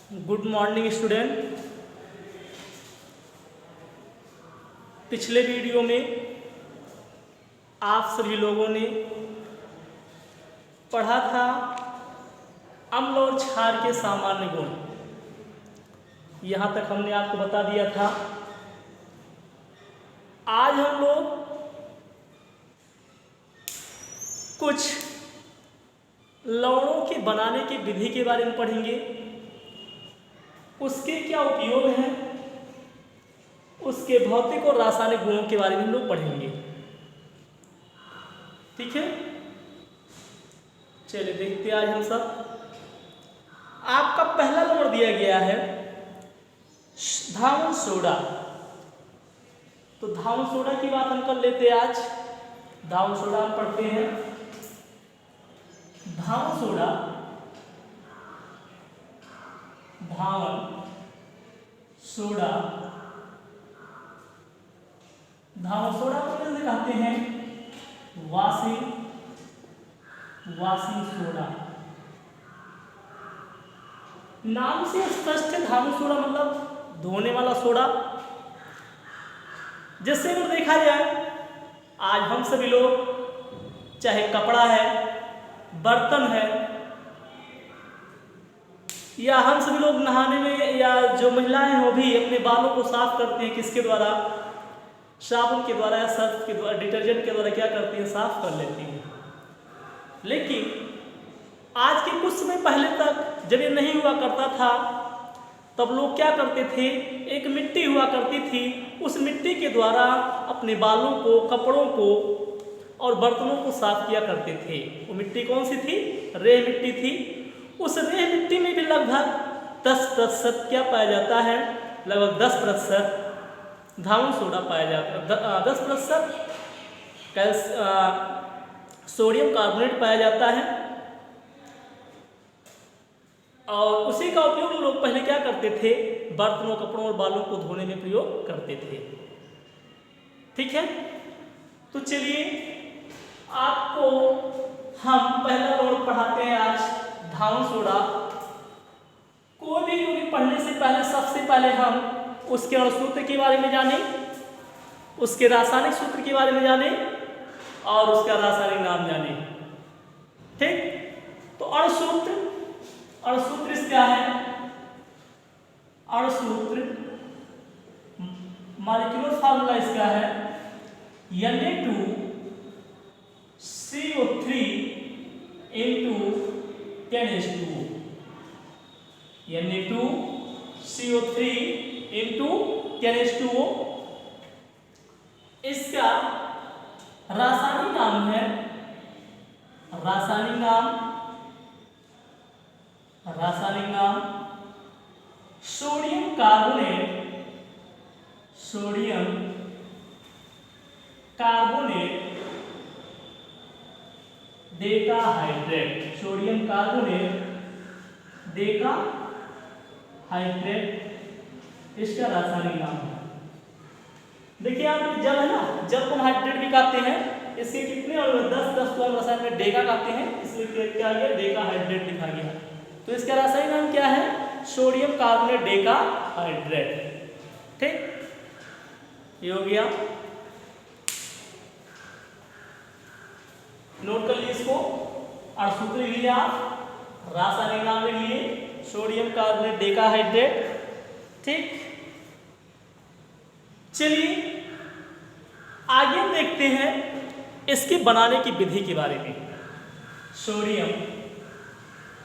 Good morning student. पिछले video में आप सभी लोगों ने पढ़ा था अम्ल और क्षार के सामान्य गुण। यहाँ तक हमने आपको बता दिया था। आज हम लोग कुछ लवणों के बनाने की विधि के बारे में पढ़ेंगे, उसके क्या उपयोग हैं, उसके भौतिक और रासायनिक गुणों के बारे में हम लोग पढ़ेंगे। ठीक है, चलिए देखते हैं। आज हम सब आपका पहला नंबर दिया गया है धावन सोडा। तो धावन सोडा की बात हम कर लेते हैं। आज धावन सोडा हम पढ़ते हैं। धावन सोडा, धावन सोडा, धावन सोडा को कैसे कहते हैं? Washing soda. नाम से स्पष्ट है, धावन सोडा मतलब धोने वाला सोडा। जैसे अगर देखा जाए, आज हम सभी लोग चाहे कपड़ा है, बर्तन है, या हम सभी लोग नहाने में, या जो महिलाएं हैं वो भी अपने बालों को साफ करते हैं किसके द्वारा? साबुन के द्वारा या सर्फ के द्वारा, डिटर्जेंट के द्वारा क्या करती हैं? साफ कर लेती हैं। लेकिन आज के कुछ समय पहले तक जब ये नहीं हुआ करता था, तब लोग क्या करते थे? एक मिट्टी हुआ करती थी, उस मिट्टी के द्वारा अपने बालों को, कपड़ों को और बर्तनों को साफ किया करते थे। वो मिट्टी कौन सी थी? रेह मिट्टी थी। उस रेह मिट्टी में भी लगभग 10% क्या पाया जाता है? लगभग 10% धावन सोडा पाया जाता है। 10% सोडियम कार्बोनेट पाया जाता है। और उसी का उपयोग लोग पहले क्या करते थे? बर्तनों, कपड़ों और बालों को धोने में प्रयोग करते थे। ठीक है, तो चलिए आपको हम पहला वर्ड पढ़ाते हैं आज, धावन सोडा। कोई भी यूनिट पढ़ने से पहले सबसे पहले हम उसके अणुसूत्र के बारे में जाने, उसके रासायनिक सूत्र के बारे में जाने और उसका रासायनिक नाम जाने। ठीक, तो अणुसूत्र क्या है? अणुसूत्र मॉलिक्यूलर फार्मूला इसका है Na2CO3 10H2O। Na2CO3 10H2O। इसका रासायनिक नाम है, रासायनिक नाम sodium carbonate decahydrate. Sodium carbonate decahydrate इसका रासायनिक नाम है। देखिए आप, जल है ना, जल को हाइड्रेट भी कहते हैं। इसके कितने और 10 को रसायन में डेका कहते हैं, इसलिए क्या गया? डेकाहाइड्रेट लिखा गया। तो इसका रासायनिक नाम क्या है? Sodium carbonate decahydrate. ठीक, ये हो गया। नोट कर लीजिए इसको। अणुसूत्र लिख लिया आप, रासायनिक नाम लिख लिए सोडियम कार्बोनेट डेकाहाइड्रेट। ठीक, चलिए आगे हम देखते हैं इसके बनाने की विधि के बारे में। सोडियम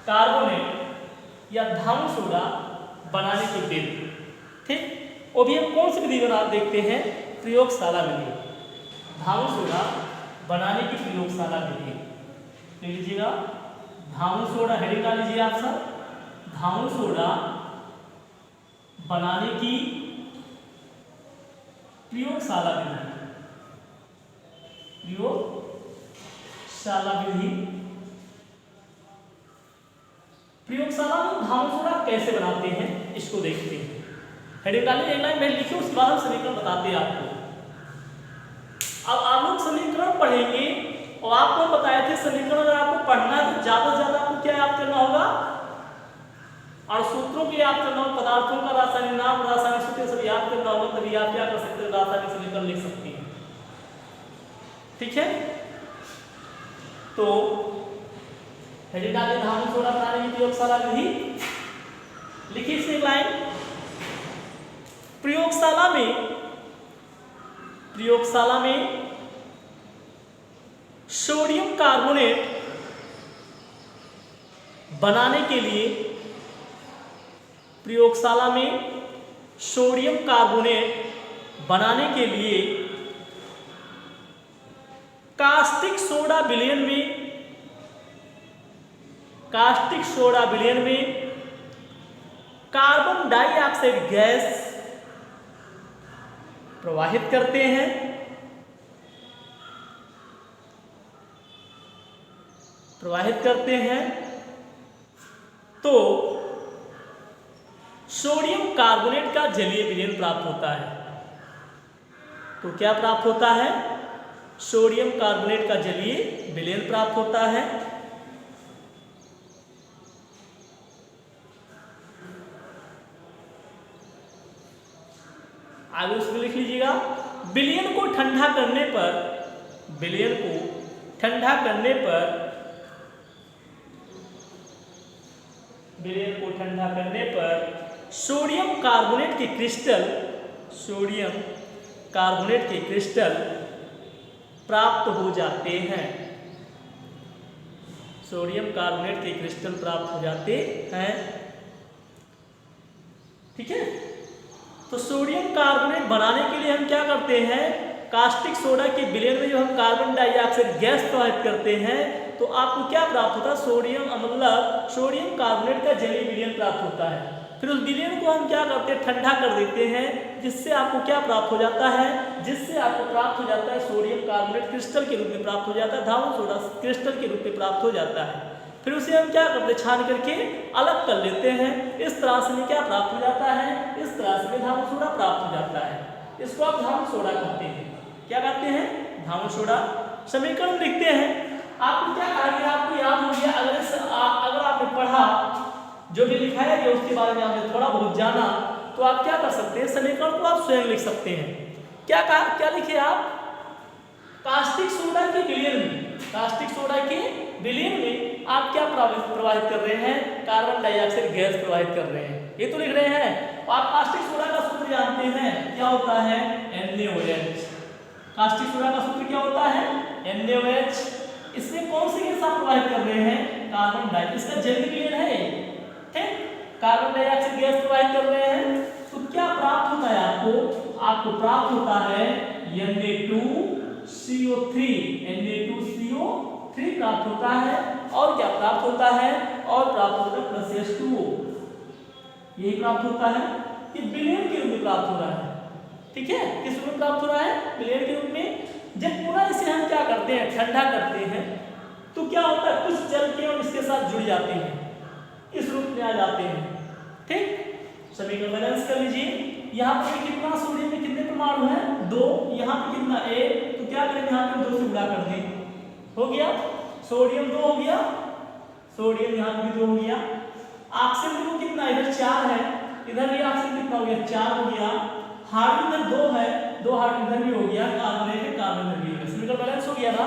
कार्बोनेट या धावन सोडा बनाने की विधि। ठीक, वो भी हम कौन सी विधि बना देखते हैं? प्रयोगशाला विधि। धावन सोडा बनाने की प्रयोगशाला विधि लिख लीजिएगा। धावन सोडा हेडिंग डाल लीजिए आप सब। धावन सोडा बनाने की प्रयोगशाला विधि। प्रयोगशाला में धावन सोडा कैसे बनाते हैं इसको देखते हैं। हेडिंग डालिए, एक लाइन में लिखिए, उसके बाद हम समीकरण बताते हैं आपको। अब आप लोग समीकरण पढ़ेंगे और आपको बताए थे समीकरण अगर आपको पढ़ना है तो ज्यादा से ज्यादा आपको क्या याद करना होगा? और सूत्रों को याद होगा तभी आप क्या कर सकते हो, रासायनिक समीकरण लिख सकते हैं। ठीक है, तो हेडिंग डालिए धातु सोडा बनाने की प्रयोगशाला विधि। लिखिए इसमें लाइन, प्रयोगशाला में सोडियम कार्बोनेट बनाने के लिए, प्रयोगशाला में सोडियम कार्बोनेट बनाने के लिए कास्टिक सोडा विलयन में कार्बन डाइऑक्साइड गैस प्रवाहित करते हैं। तो सोडियम कार्बोनेट का जलीय विलयन प्राप्त होता है। तो क्या प्राप्त होता है, सोडियम कार्बोनेट का जलीय विलयन प्राप्त होता है। आगे उसमें लिख लीजिएगा, विलयन को ठंडा करने पर सोडियम कार्बोनेट के क्रिस्टल प्राप्त हो जाते हैं। ठीक है, तो सोडियम कार्बोनेट बनाने के लिए हम क्या करते हैं, कास्टिक सोडा के विलयन में जो हम कार्बन डाइऑक्साइड गैस प्रवाहित करते हैं, तो आपको क्या प्राप्त होता है, सोडियम कार्बोनेट का जलीय विलयन प्राप्त होता है। फिर उस विलयन को हम क्या करते हैं, ठंडा कर देते हैं, जिससे आपको क्या प्राप्त हो जाता है, सोडियम कार्बोनेट क्रिस्टल के रूप में प्राप्त हो जाता है, धातु सोडा क्रिस्टल के रूप में प्राप्त हो जाता है। फिर उसे हम क्या करते हैं, छान करके अलग कर लेते हैं। इस तरह से क्या प्राप्त हो जाता है, इस तरह से धातु सोडा प्राप्त हो जाता है। इसको आप धातु सोडा कहते हैं। क्या कहते हैं, धातु सोडा। समीकरण लिखते हैं। आपको क्या कहा गया, आपको याद हो गया, अगर आपने पढ़ा, जो भी लिखाया गया उसके बारे में आपने थोड़ा बहुत जाना, तो आप क्या कर सकते हैं, समीकरण को आप स्वयं लिख सकते हैं। क्या लिखे आप, कास्टिक सोडा के विलयन में आप क्या प्रवाहित कर रहे हैं, कार्बन डाइऑक्साइड गैस प्रवाहित कर रहे हैं, ये तो लिख रहे हैं। आप कास्टिक सोडा का सूत्र जानते हैं, क्या होता है, NaOH। कास्टिक सोडा का सूत्र क्या होता है, NaOH। इसमें कौन सी गैस आप प्रवाहित कर रहे हैं, कार्बन डाइऑक्साइड, इसका जलीय विलयन है, ठीक, कार्बन डाइऑक्साइड गैस प्रवाहित कर रहे हैं। तो क्या प्राप्त होता है आपको प्राप्त होता है Na2CO3 प्राप्त होता है। और क्या प्राप्त होता है, +H2O, यही प्राप्त होता है। ये विलयन के रूप में प्राप्त हो रहा है। ठीक है, किस रूप में प्राप्त हो रहा है, विलयन के रूप में। जब पुनः इसे हम क्या करते हैं, ठंडा करते हैं, तो क्या होता है, कुछ जल के और इसके साथ जुड़ जाते हैं, इस रूप में आ जाते हैं। ठीक, समीकरण बैलेंस कर लीजिए। यहाँ पर कितना सोडियम में कितने परमाणु हैं, 2, यहाँ पे कितना 1, तो क्या करेंगे, यहाँ पे 2 से गुणा कर दें, हो गया, सोडियम 2 हो गया, सोडियम यहाँ पे 2 हो गया। ऑक्सीजन को कितना, इधर 4 है, इधर भी ऑक्सीजन कितना हो गया, 4 हो गया। हाइड्रोजन 2 है, 2 हाइड्रोजन भी हो गया, कार्बन भी हो गया। समीकरण बैलेंस हो गया ना।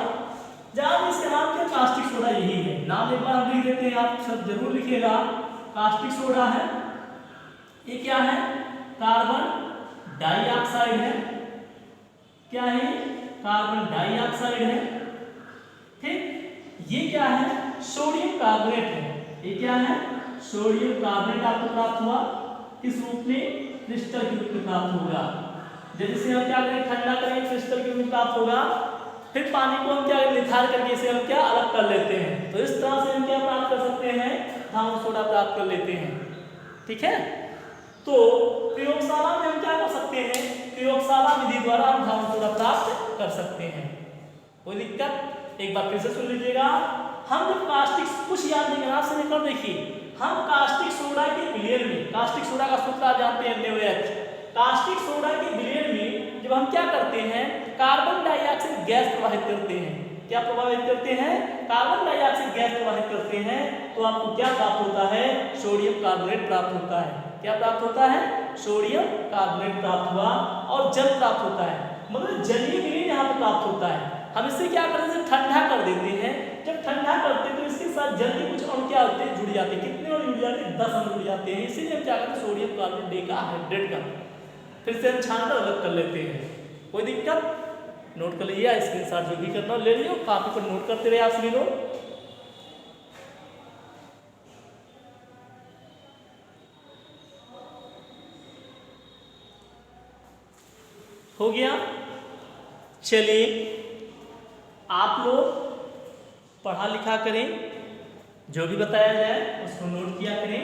जब इसका नाम क्या, कास्टिक सोडा यही है, नाम एक बार हम लिख देते हैं, आप सब जरूर लिखिएगा। कास्टिक सोडा है, ये क्या है, कार्बन डाइऑक्साइड है, क्या है, कार्बन डाइऑक्साइड है। ठीक, ये क्या है, सोडियम कार्बोनेट है, ये क्या है, सोडियम कार्बोनेट आपको प्राप्त हुआ, किस रूप में, क्रिस्टल के रूप में प्राप्त होगा। जैसे हम क्या करें, ठंडा करेंगे, क्रिस्टल के रूप में प्राप्त होगा। फिर पानी को हम क्या निथार करके इसे हम क्या अलग कर लेते हैं, तो इस तरह से हम क्या प्राप्त कर सकते हैं, धातु सोडा प्राप्त कर लेते हैं। ठीक है, तो प्रयोगशाला में हम क्या कर सकते हैं, प्रयोगशाला विधि द्वारा हम धातु सोडा प्राप्त कर सकते हैं। कोई दिक्कत, एक बार फिर से सुन लीजिएगा। हम जब कास्टिक, कुछ याद नहीं करना, समीकरण देखिए, हम कास्टिक सोडा के विलयन में, कास्टिक सोडा का सूत्र आप जानते हैं, NaOH। कास्टिक सोडा के विलयन में जब हम क्या करते हैं, कार्बन डाइऑक्साइड गैस प्रवाहित करते हैं, क्या प्रभावित करते हैं? कार्बन डाइऑक्साइड गैस प्रवाहित करते हैं, तो आपको क्या प्राप्त होता है? सोडियम कार्बोनेट प्राप्त होता है। क्या प्राप्त होता है? सोडियम कार्बोनेट प्राप्त हुआ। और जल प्राप्त होता है, मतलब जलीय विलीन यहाँ पर प्राप्त होता है। हम इससे क्या करते हैं? ठंडा कर देते हैं। जब ठंडा करते हैं तो इसके साथ जल्दी कुछ अणु क्या होते हैं? जुड़ जाते हैं। कितने अणु जुड़ जाते हैं? 10 अणु जुड़ जाते हैं। इसीलिए हम क्या करते हैं? सोडियम कार्बोनेट डेकाहाइड्रेट का फिर से हम छानकर अलग कर लेते हैं। कोई दिक्कत? नोट कर लीजिए, स्क्रीनशॉट जो भी करना ले लीजिए, कॉपी पर नोट करते रहे आप सभी लोग। हो गया? चलिए आप लोग पढ़ा लिखा करें, जो भी बताया जाए उसको नोट किया करें।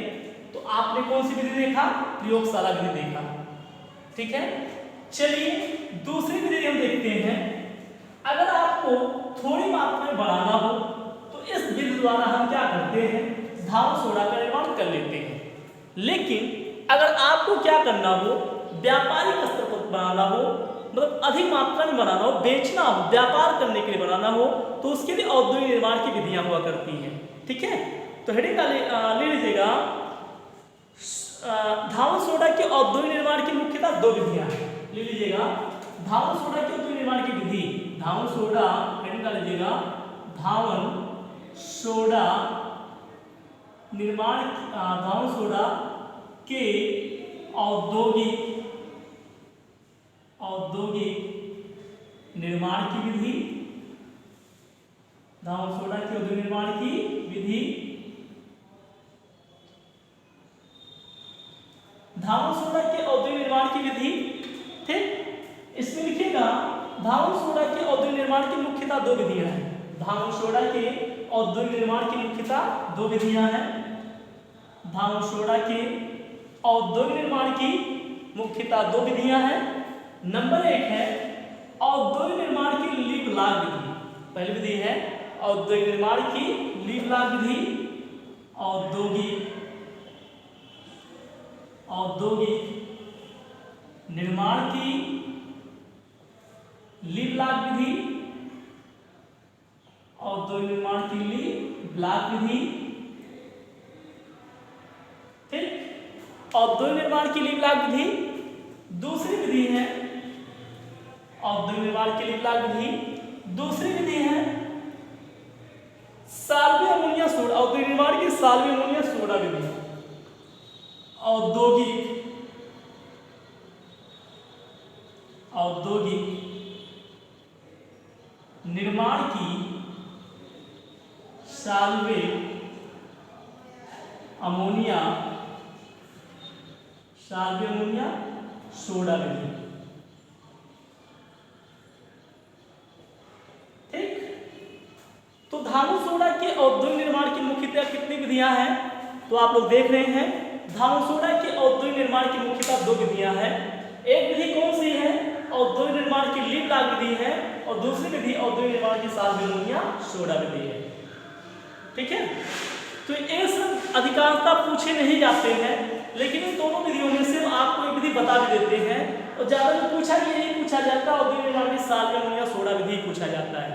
तो आपने कौन सी विधि देखा? प्रयोगशाला विधि देखा, ठीक है। चलिए दूसरी विधि हम देखते हैं। अगर आपको थोड़ी मात्रा में बढ़ाना हो तो इस विधि द्वारा हम क्या करते हैं? धातु सोडा का निर्माण कर लेते हैं। लेकिन अगर आपको क्या करना हो, व्यापारिक स्तर पर बनाना हो, मतलब अधिक मात्रा में बनाना हो, बेचना हो, व्यापार करने के लिए बनाना हो, तो उसके लिए औद्योगिक निर्माण की विधियां हुआ करती हैं, ठीक है। तो हेडिंग ले लीजिएगा, धातु सोडा के औद्योगिक निर्माण की मुख्यतः 2 विधियां हैं। ले लीजिएगा धातु सोडा के औद्योगिक निर्माण की विधि। धातु सोडा हेडिंग डाल लीजिएगा, धातु सोडा निर्माण, धातु सोडा के औद्योगिक निर्माण की विधि। धातु सोडा के औद्योगिक निर्माण की विधि, धातु सोडा के औद्योगिक निर्माण की विधि, ठीक। इसमें लिखिएगा धातु सोडा के औद्योगिक निर्माण की मुख्यतः 2 विधियां हैं। धातु सोडा के औद्योगिक निर्माण की मुख्यतः 2 विधियां हैं। धातु सोडा के औद्योगिक निर्माण की मुख्यतः 2 विधियां हैं। नंबर 1 है औद्योगिक निर्माण की लीप लाग विधि। पहली विधि है औद्योगिक निर्माण की लीप लाग विधि। औद्योगिक निर्माण की लीप लाग विधि। औद्योगिक निर्माण की लीप लाग विधि, ठीक। औद्योगिक निर्माण की लीप लाग विधि। दूसरी विधि है औद्योगिक निर्माण की लीप लाग विधि। दूसरी विधि है साल्वी अमोनिया सोडा, औद्योगिक निर्माण की साल्वी अमोनिया सोडा विधि। औद्योगिक निर्माण की साल्वे अमोनिया सोडा विधि, ठीक। तो धातु सोडा के औद्योगिक निर्माण की मुख्यतः कितनी विधियां हैं? तो आप लोग देख रहे हैं धातु सोडा के औद्योगिक निर्माण की मुख्यतः 2 विधियां हैं। एक विधि कौन सी है? औद्योगिक निर्माण की लीप लाग विधि है, और दूसरी विधि औद्योगिक निर्माण की साल्वी अमोनिया सोडा विधि है, ठीक है। तो ये सब अधिकांशतः पूछे नहीं जाते हैं, लेकिन इन दोनों विधियों में से आपको एक विधि बता भी देते हैं। और ज्यादा जो पूछा यही पूछा जाता है, औद्योगिक निर्माण की साल्वी अमोनिया सोडा विधि पूछा जाता है।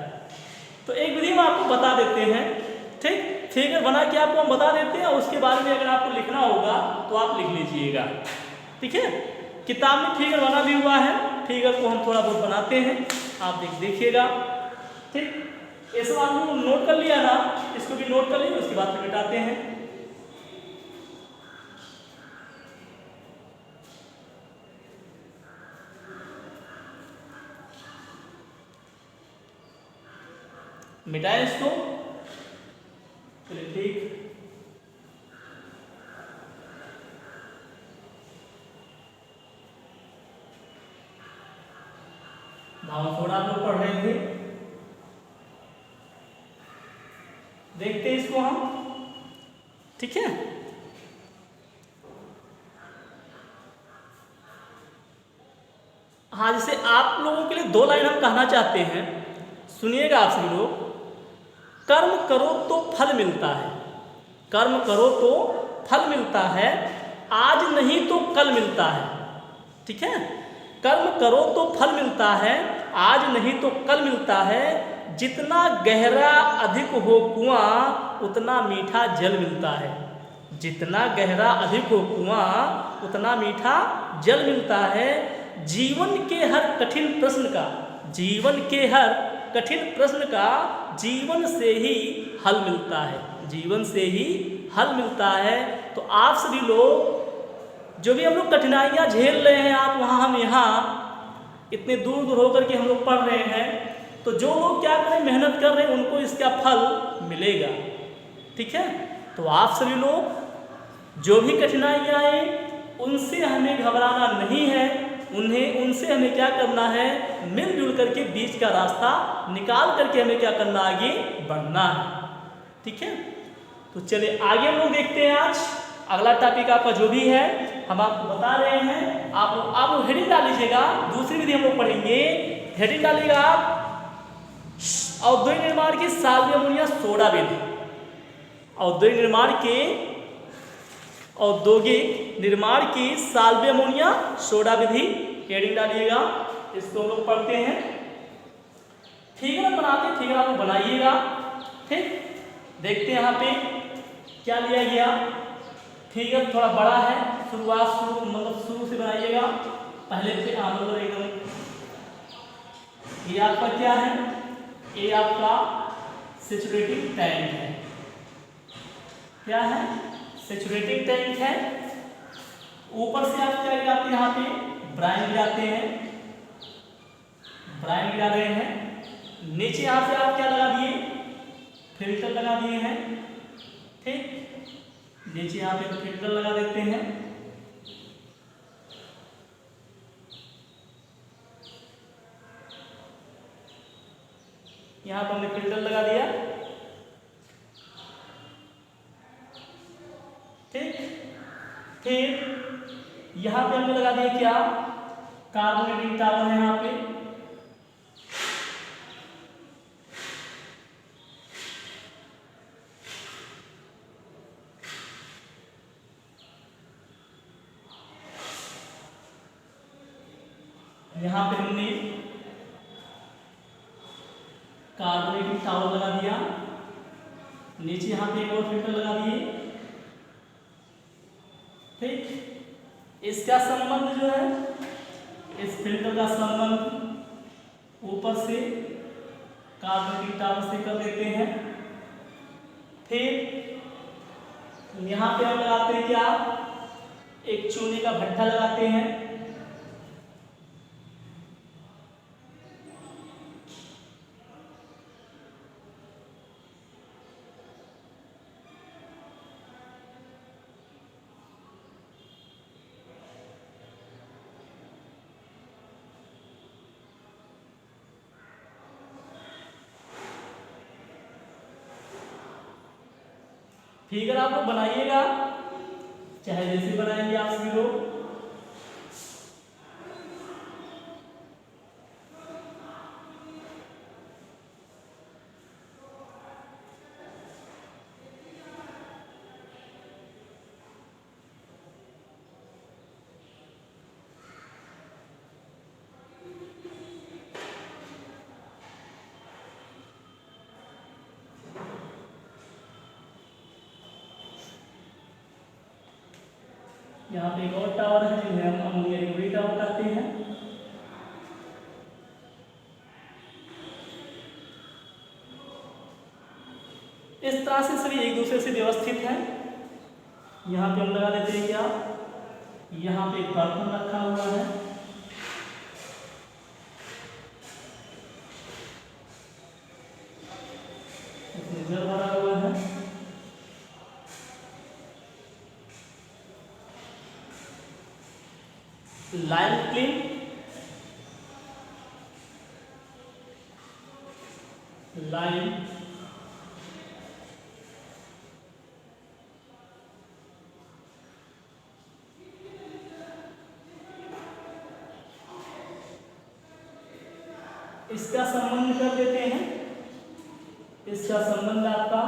तो एक विधि हम आपको बता देते हैं, ठीक। फिगर बना के आपको हम बता देते हैं, और उसके बारे में अगर आपको लिखना होगा तो आप लिख लीजिएगा, ठीक है। किताब में फिगर बना भी हुआ है, फिगर को हम थोड़ा बहुत बनाते हैं, आप देखिएगा, ठीक। ये सब आपने नोट कर लिया ना, इसको भी नोट कर लीजिए, उसके बाद फिर मिटाते हैं। मिटाए इसको, चलिए ठीक। धातु सोडा आप लोग पढ़ रहे थे, देखते हैं इसको हम, ठीक है। हाँ, जैसे आप लोगों के लिए 2 लाइन हम कहना चाहते हैं, सुनिएगा आप सभी लोग। कर्म करो तो फल मिलता है, कर्म करो तो फल मिलता है, आज नहीं तो कल मिलता है, ठीक है। कर्म करो तो फल मिलता है, आज नहीं तो कल मिलता है, जितना गहरा अधिक हो कुआं उतना मीठा जल मिलता है। जितना गहरा अधिक हो कुआं उतना मीठा जल मिलता है। जीवन के हर कठिन प्रश्न का, जीवन के हर कठिन प्रश्न का जीवन से ही हल मिलता है। जीवन से ही हल मिलता है। तो आप सभी लोग जो भी हम लोग कठिनाइयाँ झेल रहे हैं, आप वहाँ हम यहाँ इतने दूर दूर होकर के हम लोग पढ़ रहे हैं, तो जो लोग क्या करें, मेहनत कर रहे हैं, उनको इसका फल मिलेगा। ठीक है। तो आप सभी लोग जो भी कठिनाइयाँ आए उनसे हमें घबराना नहीं है। उनसे हमें क्या करना है, मिलजुल करके बीच का रास्ता निकाल करके हमें क्या करना, आगे बढ़ना है। ठीक है। तो चलिए आगे हम लोग देखते हैं। आज अगला टॉपिक आपका जो भी है हम आपको बता रहे हैं। आप लोग हेडिंग डाल लीजिएगा। दूसरी विधि हम लोग पढ़ेंगे। हेडिंग डालिएगा आप, औद्योगिक निर्माण की साल्व्य अमोनिया सोडा विधि। औद्योगिक निर्माण की साल्व्य अमोनिया सोडा विधि, हेडिंग डालिएगा। इसको हम लोग पढ़ते हैं। फिगर बनाते, फिगर आप लोग बनाइएगा। ठीक, देखते हैं यहाँ पे क्या लिया गया। फिगर थोड़ा बड़ा है, शुरू से बनाइएगा। पहले से मतलब एकदम, ये आपका क्या है, ये आपका सैचुरेटिंग टैंक है। क्या है, सैचुरेटिंग टैंक है। ऊपर से आप क्या गिराते हैं, यहाँ पे ब्राइन गिराते हैं, ब्राइन गिरा रहे हैं। नीचे यहाँ से आप क्या लगा दिए, फिल्टर लगा दिए हैं। ठीक, नीचे यहाँ पे फिल्टर लगा देते हैं। यहाँ पर हमने फिल्टर लगा दिया। ठीक, फिर यहाँ पे हमने लगा दिया क्या, कार्बोनेटिंग टावर है यहाँ पे। यहाँ पे हमने कार्बोनेटिंग टावर लगा दिया। नीचे यहाँ पे एक और फिल्टर लगा दिए। ठीक, इसका संबंध जो है, इस फिल्टर का संबंध ऊपर से कार्बोनेटिंग टावर से कर देते हैं। फिर यहाँ पे हम लगाते हैं क्या, एक चूने का भट्ठा लगाते हैं। फिगर आप लोग बनाइएगा, चाहे जैसे बनाएंगे आप सभी लोग। यहाँ पे एक और टावर है जिन्हें हम अमोनिया रिकवरी टावर कहते हैं। इस तरह से सभी एक दूसरे से व्यवस्थित हैं। यहाँ पे हम लगा देते हैं क्या, यहाँ पे एक बर्तन रखा हुआ है। इसमें जल भरा हुआ है। लाइम क्लीन, लाइम इसका संबंध कर देते हैं। इसका संबंध आपका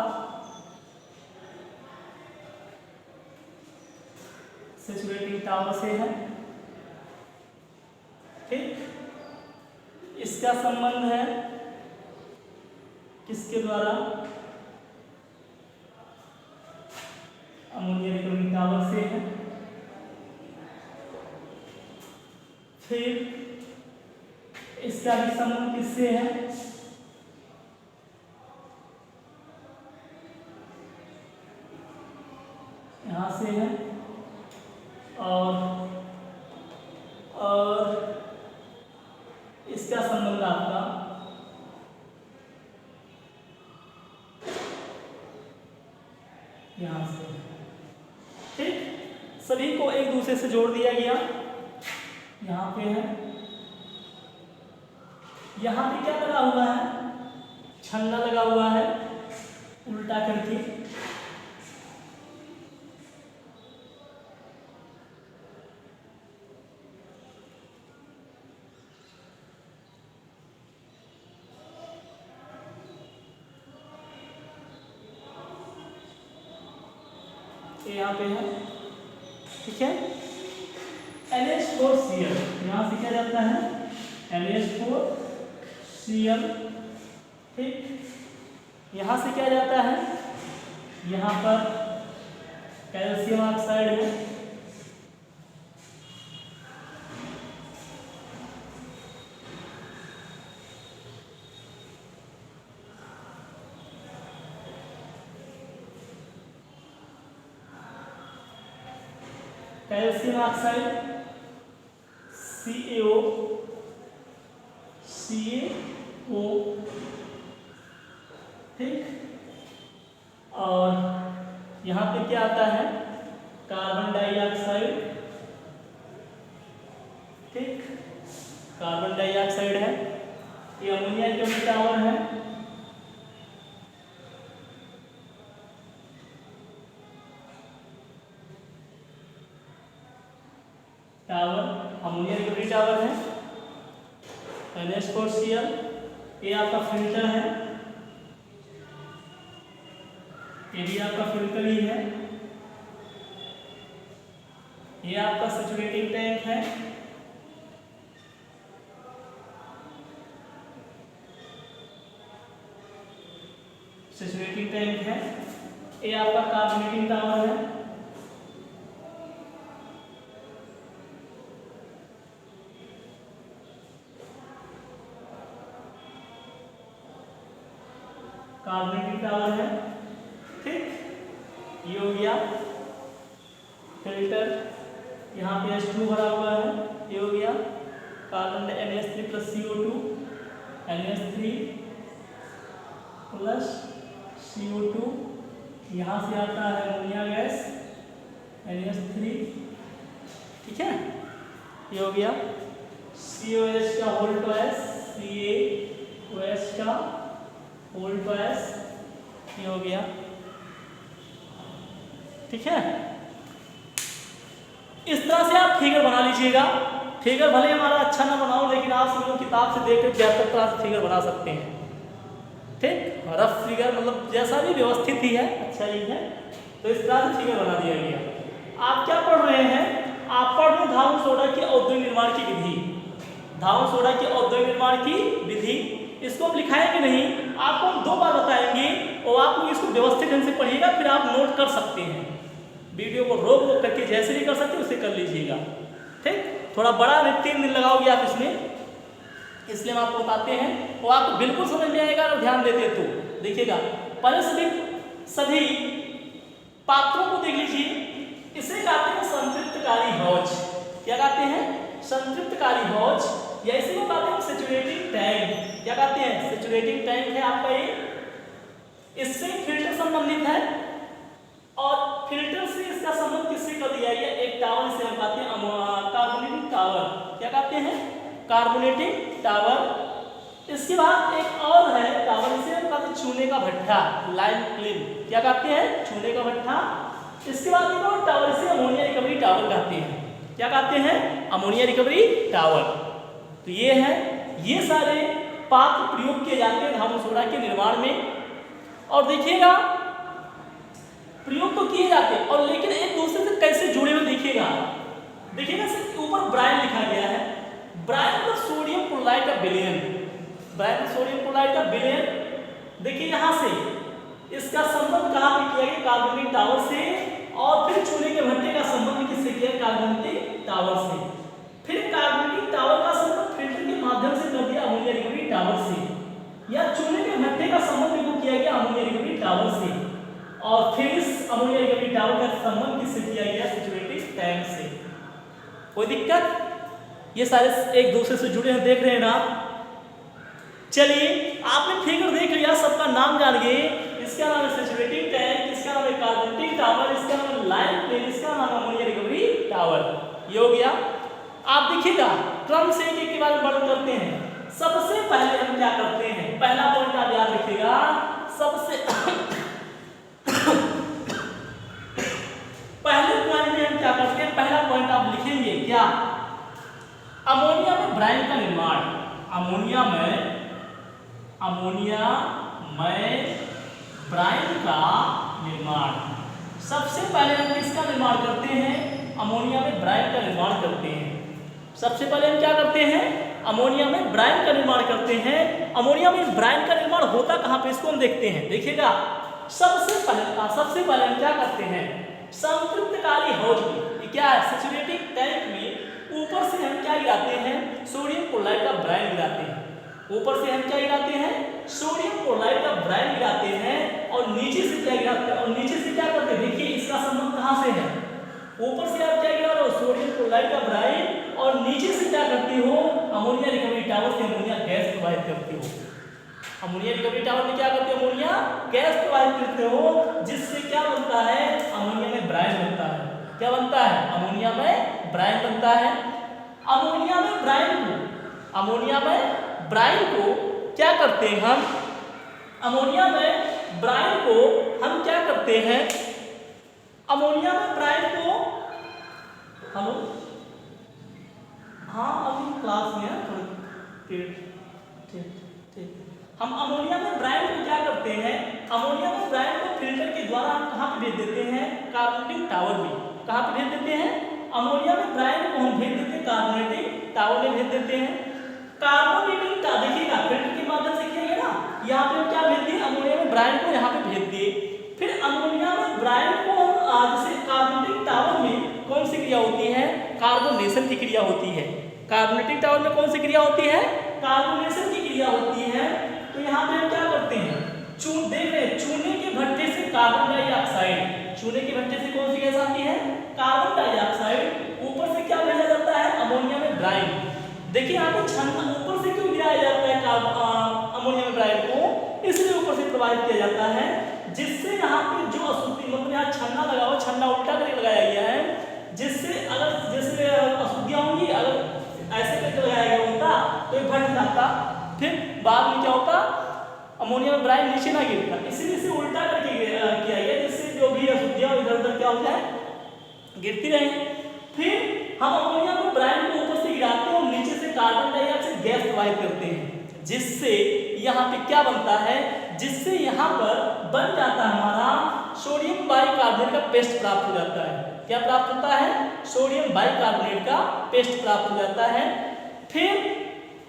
सैचुरेटिंग टावर से है। ठीक, इसका संबंध है इसके द्वारा अमोनिया रिकवरी टावर से है। फिर इसका भी संबंध किससे है? यहाँ से है। और इसका संबंध आपका यहाँ से। ठीक, सभी को एक दूसरे से जोड़ दिया गया। यहाँ पे है, यहाँ पे क्या लगा हुआ है? छन्ना लगा हुआ है उल्टा करके। यहाँ पे है, ठीक है। NH4Cl यहाँ से क्या जाता है? NH4Cl, ठीक। यहाँ से क्या जाता है? यहाँ पर कैल्शियम ऑक्साइड है। कैल्शियम ऑक्साइड CaO, ठीक। और यहाँ पे क्या आता है? कार्बन डाइऑक्साइड, ठीक। कार्बन डाइऑक्साइड है। ये अमोनिया रिकवरी टावर है। अमोनिया रिकवरी टावर है। NH4Cl, ये आपका फिल्टर है। ये भी आपका फिल्टर ही है। ये आपका सैचुरेटिंग टैंक है। सैचुरेटिंग टैंक है। ये आपका कार्बोनेटिंग टावर है। कार्बोनेटिंग टावर है, ठीक। ये हो गया फिल्टर। यहाँ पे H2 भरा हुआ है। ये हो गया carbon NH3 + CO2, NH3 + CO2। यहाँ से आता है अमोनिया गैस NH3, ठीक है। ये हो गया COH का होल ट्वाइस, CaOH का होल ट्वाइस। ये हो गया, ठीक है। इस तरह से आप फिगर बना लीजिएगा। फिगर भले हमारा अच्छा ना बनाओ, लेकिन आप सब लोग किताब से देख कर बेहतर तरह से फिगर बना सकते हैं, ठीक। रफ फिगर मतलब जैसा भी व्यवस्थित ही है, अच्छा ही है। तो इस तरह से फिगर बना दिया गया। आप क्या पढ़ रहे हैं? आप पढ़ रहे हैं धातु सोडा के औद्योगिक निर्माण की विधि। धातु सोडा के औद्योगिक निर्माण की विधि, इसको हम लिखाएंगे नहीं, आपको हम 2 बार बताएंगे और आप लोग इसको व्यवस्थित ढंग से पढ़िएगा, फिर आप नोट कर सकते हैं। वीडियो को रोक करके जैसे भी कर सकते हैं उसे कर लीजिएगा, ठीक। थोड़ा बड़ा 3 दिन लगाओगे आप इसमें, इसलिए हम आपको बताते हैं और आपको बिल्कुल समझ में आएगा और ध्यान देते तो। देखिएगा, पहले सभी पात्रों को देख लीजिए। इसे कहते हैं संतृप्तकारी हौज। क्या कहते हैं? संतृप्तकारी हौज, या इसी को कहते हैं सैचुरेटिंग टैंक। क्या कहते हैं? सैचुरेटिंग टैंक है आपका ये। इससे फिल्टर संबंधित है और फिल्टर से इसका संबंध किससे कर दिया गया? एक टावर से हम कहते हैं कार्बोनेटिंग टावर। क्या कहते हैं? Carbonating tower. इसके बाद एक और है टावर, इसे हम कहते हैं चूने का भट्ठा, लाइम क्लीन। क्या कहते हैं? चूने का भट्ठा। इसके बाद एक और टावर, इसे अमोनिया रिकवरी टावर कहते हैं। क्या कहते हैं? Ammonia recovery tower. तो ये है, ये सारे पात्र प्रयोग किए जाते हैं धातु सोडा के निर्माण में। और देखिएगा, प्रयोग तो किए जाते हैं और लेकिन एक दूसरे से कैसे जुड़े हुए देखिएगा। देखिएगा ऊपर ब्रायन लिखा गया है। ब्रायन मतलब सोडियम क्लोराइड का विलयन। ब्रायन सोडियम क्लोराइड का विलयन देखिए यहाँ से इसका संबंध कहाँ पे किया गया, कार्बोनिक टावर से, और फिर चूने के भट्टे का संबंध किससे किया, कार्बोनिक टावर से। फिर कार्बोनिक टावर का संबंध फिल्टर के माध्यम से कर दिया अमोनिया रिकवरी टावर से, या चूने के भट्टे का संबंध को किया गया अमोनिया रिकवरी टावर से, और फिर इस अमोनिया रिकवरी टावर का संबंध किससे किया गया, सैचुरेटेड टैंक से। कोई दिक्कत? ये सारे एक दूसरे से जुड़े हैं, देख रहे हैं ना। चलिए आपने फिगर देख लिया, सबका नाम जान गए। इसका नाम है सैचुरेटेड टैंक, इसका नाम है कार्बोनिक टावर, इसका नाम है लाइम प्लेन, इसका नाम है अमोनिया रिकवरी टावर। ये हो गया। आप देखिएगा क्रम से एक के बाद वर्णन करते हैं। सबसे पहले हम क्या करते हैं, पहला पॉइंट आप याद रखिएगा, सबसे पहले पॉइंट में हम क्या करते हैं, पहला पॉइंट आप लिखेंगे क्या, अमोनिया में ब्राइन का निर्माण। अमोनिया में ब्राइन का निर्माण। सबसे पहले हम किसका निर्माण करते हैं, अमोनिया में ब्राइन का निर्माण करते हैं। सबसे पहले हम क्या करते हैं, अमोनिया में ब्राइन का निर्माण करते हैं। अमोनिया में ब्राइन का निर्माण होता कहाँ पे, इसको हम देखते हैं। देखिएगा सबसे पहले हम क्या करते हैं, संतृप्तकारी हौज में, ये क्या है, सैचुरेटेड टैंक में ऊपर से हम क्या गिराते हैं, सोडियम क्लोराइड का ब्राइन गिराते हैं। ऊपर से हम क्या गिराते हैं, सोडियम क्लोराइड का ब्राइन गिराते हैं, और नीचे से क्या गिराते हैं, और नीचे से क्या करते हैं, देखिए इसका संबंध कहाँ से है, ऊपर से आप क्या गिरा रहे हो, सोडियम क्लोराइड का ब्राइन, और नीचे से क्या करती हो, अमोनिया रिकवरी टावर से अमोनिया गैस प्रोवाइड करती हो। अमोनिया रिकवरी टावर में क्या करते हो, अमोनिया गैस प्रोवाइड करते हो, जिससे क्या बनता है, अमोनिया में ब्राइन बनता है। क्या बनता है, अमोनिया में ब्राइन बनता है। अमोनिया में ब्राइन को क्या करते हैं हम, अमोनिया में ब्राइन को हम क्या करते हैं, अमोनिया में ब्राइन को, हेलो, हाँ अभी क्लास में है, ठीक। हम अमोनिया में ब्राइन को क्या करते हैं, अमोनिया में ब्राइन को फिल्टर के द्वारा हम कहाँ पे भेज देते हैं, कार्बोनेटिक टावर में। कहाँ पे भेज देते हैं, अमोनिया में ब्राइन को हम भेज देते हैं कार्बोनेटिक टावर में भेज देते हैं। कार्बोनेटिक टावर देखिएगा फिल्टर के माध्यम से किया गया ना, यहाँ पे हम क्या भेज दिए, अमोनिया में ब्राइन को यहाँ पे भेज दिए। फिर अमोनिया में ब्राइन को हम जैसे कार्बोनेटिक टावर में कौन सी क्रिया होती है, कार्बोनेशन की क्रिया होती है। कार्बोनेटिक टावर में कौन सी क्रिया होती है, कार्बोनेशन की क्रिया होती है। तो यहाँ पे हम क्या करते हैं, देख रहे हैं चूने के भट्टे से कार्बन डाइऑक्साइड, चूने के भट्टे से कौन सी गैस आती है, कार्बन डाइऑक्साइड, ऊपर से क्या भेजा जाता है, अमोनिया में ब्राइन। देखिए यहाँ पे छन्ना ऊपर से क्यों गिराया जाता है अमोनिया में ब्राइन को, इसलिए ऊपर से प्रवाहित किया जाता है, जिससे यहाँ पे जो अशुद्धि, मतलब यहाँ छन्ना लगा हुआ, छन्ना उल्टा करके लगाया गया है, जिससे अगर जैसे अशुद्धियाँ होंगी, अगर ऐसे करके लगाया गया होता तो ये फट जाता, फिर बाद में क्या होता, अमोनिया में ब्राइन नीचे ना गिरता, इसीलिए इसे उल्टा करके किया गया, जिससे जो भी अशुद्धियाँ इधर उधर क्या हो जाए, गिरती रहे। फिर हम अमोनिया में ब्राइन को ऊपर से गिराते हैं और नीचे से कार्बन डाइऑक्साइड गैस प्रवाहित करते हैं, जिससे यहाँ पे क्या बनता है, जिससे यहाँ पर बन जाता है हमारा सोडियम बाइकार्बोनेट का पेस्ट प्राप्त हो जाता है। क्या प्राप्त होता है, सोडियम बाइकार्बोनेट का पेस्ट प्राप्त हो जाता है। फिर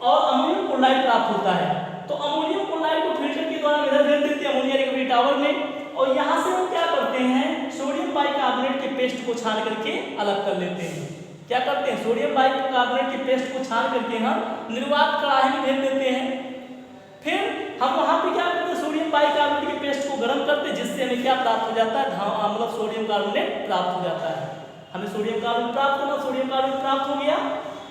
और अमोनियम क्लोराइड प्राप्त होता है। तो अमोनियम क्लोराइड को फिल्टर के द्वारा इधर भेज देते हैं अमोनिया रिकवरी टावर में, और यहाँ से हम क्या करते हैं, सोडियम बाइकार्बोनेट के पेस्ट को छान करके अलग कर लेते हैं। क्या करते हैं, सोडियम बाइकार्बोनेट के पेस्ट को छान करके हम निर्वात कढ़ाई में भेज देते हैं। फिर हम वहाँ पे क्या करते हैं, सोडियम बाइकार्बोनेट के पेस्ट को गर्म करते हैं, जिससे हमें क्या प्राप्त हो जाता है, मतलब सोडियम कार्बोनेट प्राप्त हो जाता है। हमें सोडियम कार्बोनेट प्राप्त होना, सोडियम कार्बोनेट प्राप्त हो गया।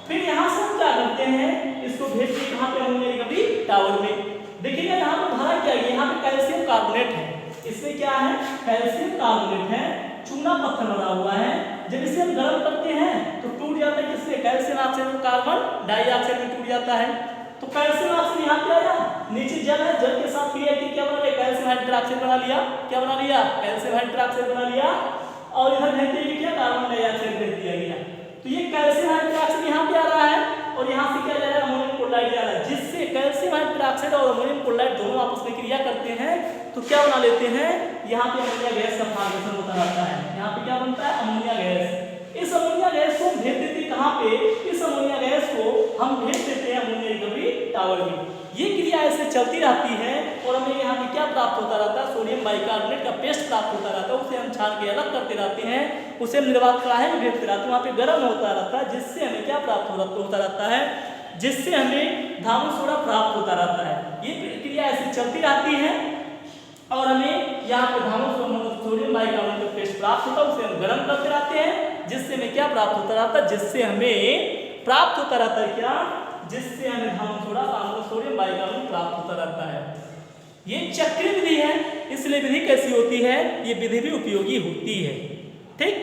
फिर यहाँ से हम क्या करते हैं, इसको भेज के कहाँ पे, अमोनिया रिकवरी टावर में। देखिएगा यहाँ पे भरा क्या है, यहाँ पे कैल्शियम कार्बोनेट है, इसमें क्या है, कैल्शियम कार्बोनेट है, चूना पत्थर बना हुआ है। जब इसे हम गर्म करते हैं तो टूट जाता है, किससे, कैल्शियम ऑक्साइड कार्बन डाइऑक्साइड में टूट जाता है। तो कैल्शियम ऑक्साइड यहाँ पे आया, नीचे जल है, जल के साथ रिएक्ट क्या बना लिया, कैल्शियम हाइड्रोक्साइड बना लिया। क्या बना लिया, कैल्शियम हाइड्रोक्साइड बना लिया, और इधर भेज दिया क्या, कार्बन डाइऑक्साइड भेज दिया गया। तो ये कैल्शियम हाइड्रोक्साइड यहाँ पे आ रहा है, और यहाँ से क्या जा रहा है, अमोनियम क्लोराइड जा रहा है, जिससे कैल्शियम हाइड्रोक्साइड और अमोनियम क्लोराइड दोनों आपस में क्रिया करते हैं, तो क्या बना लेते हैं, यहाँ पे अमोनिया गैस का फॉर्मेशन होता रहता है। यहाँ पे क्या बनता है, अमोनिया गैस। इस अमोनिया गैस को हम भेज देते हैं कहाँ पे, इस अमोनिया गैस को हम भेज देते हैं अमोनिया रिकवरी टावर में। ये क्रिया ऐसे चलती रहती है और हमें यहाँ पे क्या प्राप्त होता रहता है, सोडियम बाइकार्बोनेट का पेस्ट प्राप्त होता रहता है। उसे हम छान के अलग करते रहते हैं, उसे हम निर्वात कढ़ाई में भेजते रहते हैं, वहाँ पे गर्म होता रहता है, जिससे हमें क्या प्राप्त होता रहता है, जिससे हमें धामु सोडा प्राप्त होता रहता है। ये प्रक्रिया ऐसी चलती रहती है और हमें यहाँ पे धामु सोडियम बाइकार्बोनेट का पेस्ट प्राप्त होता है, उसे हम गर्म करते रहते हैं, जिससे हमें क्या प्राप्त होता रहता है, जिससे हमें प्राप्त होता रहता है क्या, जिससे हमें धामु सोडा सोडियम बाइकार्बोनेट प्राप्त होता रहता है। ये चक्रीय विधि है, इसलिए विधि कैसी होती है, ये विधि भी उपयोगी होती है। ठीक,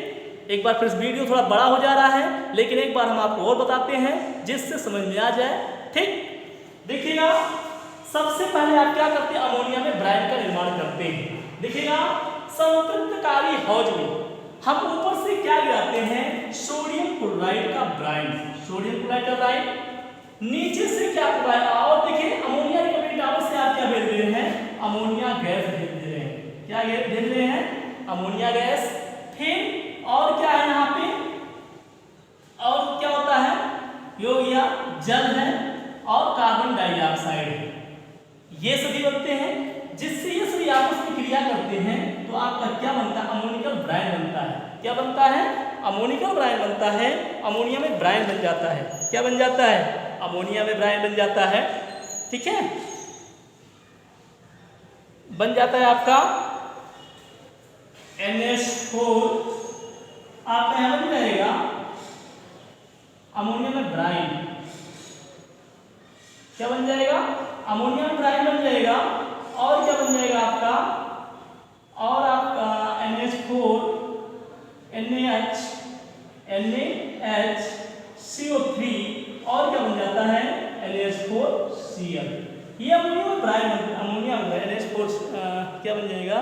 एक बार फिर वीडियो थोड़ा बड़ा हो जा रहा है, लेकिन एक बार हम आपको और बताते हैं जिससे समझ में आ जाए। ठीक, देखिएगा, सबसे पहले आप क्या करते हैं, अमोनिया में ब्राइन का निर्माण करते हैं। देखिएगा, संतृप्तकारी हौज में हम ऊपर से क्या गिराते हैं, सोडियम क्लोराइड का ब्राइन, सोडियम क्लोराइड का ब्राइन, नीचे से क्या क्लोराइड, और देखिए अमोनिया के टावर से आप क्या भेज रहे हैं, अमोनिया गैस भेज दे रहे हैं। क्या भेज रहे हैं, अमोनिया गैस। फिर और क्या है यहाँ पे, और क्या होता है, ये हो गया जल है और कार्बन डाइऑक्साइड है, ये सभी बनते हैं, जिससे ये सभी आपस में क्रिया करते हैं तो आपका क्या बनता है, अमोनिकल ब्राइन बनता है। क्या बनता है, अमोनिकल ब्राइन बनता है, अमोनिया में ब्राइन बन जाता है। क्या बन जाता है, अमोनिया में ब्राइन बन जाता है। ठीक है, बन जाता है आपका NH4, आपका यहां बन जाएगा अमोनिया में ब्राइन। क्या बन जाएगा, अमोनिया में ब्राइन बन जाएगा, और क्या बन जाएगा आपका, और आपका NH4 NaHCO3, और क्या बन जाता है, NH4Cl। ये अमोनिया में ब्राइन, अमोनिया में NH4 क्या बन जाएगा,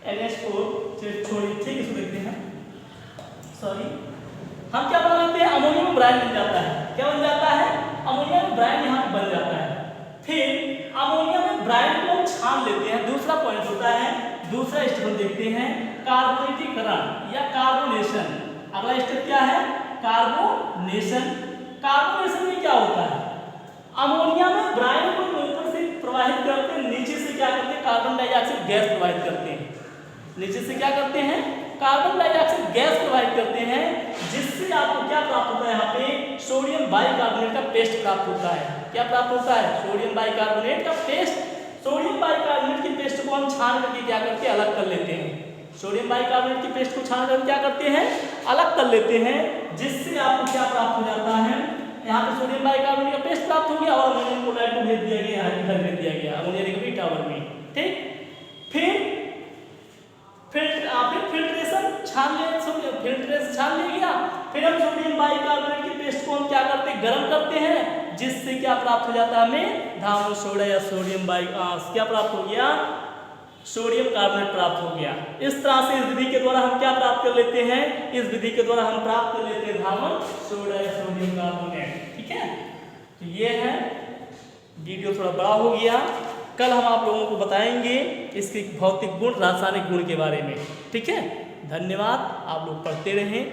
NH4, छोड़िए, ठीक, इसको देखते हैं, सॉरी, हम क्या बना लेते हैं, अमोनिया में ब्राइन बन जाता है। क्या बन जाता है, अमोनिया में ब्राइन यहाँ बन जाता है। फिर अमोनिया में ब्राइन को हम छान लेते हैं। दूसरा पॉइंट होता है, दूसरा स्टेप देखते हैं, कार्बोनेटीकरण या कार्बोनेशन। अगला स्टेप क्या है, कार्बोनेशन। कार्बोनेशन में क्या होता है, अमोनिया में ब्राइन को ऊपर से प्रवाहित करते हैं, नीचे से क्या करते हैं, कार्बन डाइऑक्साइड गैस प्रवाहित करते हैं। नीचे से क्या करते हैं, कार्बन डाइऑक्साइड गैस प्रोवाइड करते हैं, जिससे आपको क्या प्राप्त होता है, यहाँ पे सोडियम बाइकार्बोनेट का पेस्ट प्राप्त होता है। क्या प्राप्त होता है, सोडियम बाइकार्बोनेट का पेस्ट। सोडियम बाइकार्बोनेट की पेस्ट को हम छान करके क्या करते हैं, अलग कर लेते हैं। सोडियम बाइकार्बोनेट की पेस्ट को छान करके क्या करते हैं, अलग कर लेते हैं, जिससे आपको क्या प्राप्त हो जाता है, यहाँ पे सोडियम बाइकार्बोनेट का पेस्ट प्राप्त हो गया और अमोनियम क्लोराइड को भेज दिया गया, इधर भेज दिया गया अमोनिया रिकवरी टावर में। ठीक, फिर फिल्ट्रेशन छान ले गया। फिर हम सोडियम बाइकार्बोनेट की पेस्ट को हम क्या करते हैं, गर्म करते हैं, जिससे क्या प्राप्त हो जाता है, हमें धामु सोडा या सोडियम क्या प्राप्त हो गया, सोडियम कार्बोनेट प्राप्त हो गया। इस तरह से इस विधि के द्वारा हम क्या प्राप्त कर लेते हैं, इस विधि के द्वारा हम प्राप्त कर लेते हैं धामु सोडा या सोडियम कार्बोनेट। ठीक है, तो ये है, वीडियो थोड़ा बड़ा हो गया। कल हम आप लोगों को बताएंगे इसके भौतिक गुण, रासायनिक गुण के बारे में। ठीक है, धन्यवाद, आप लोग पढ़ते रहें।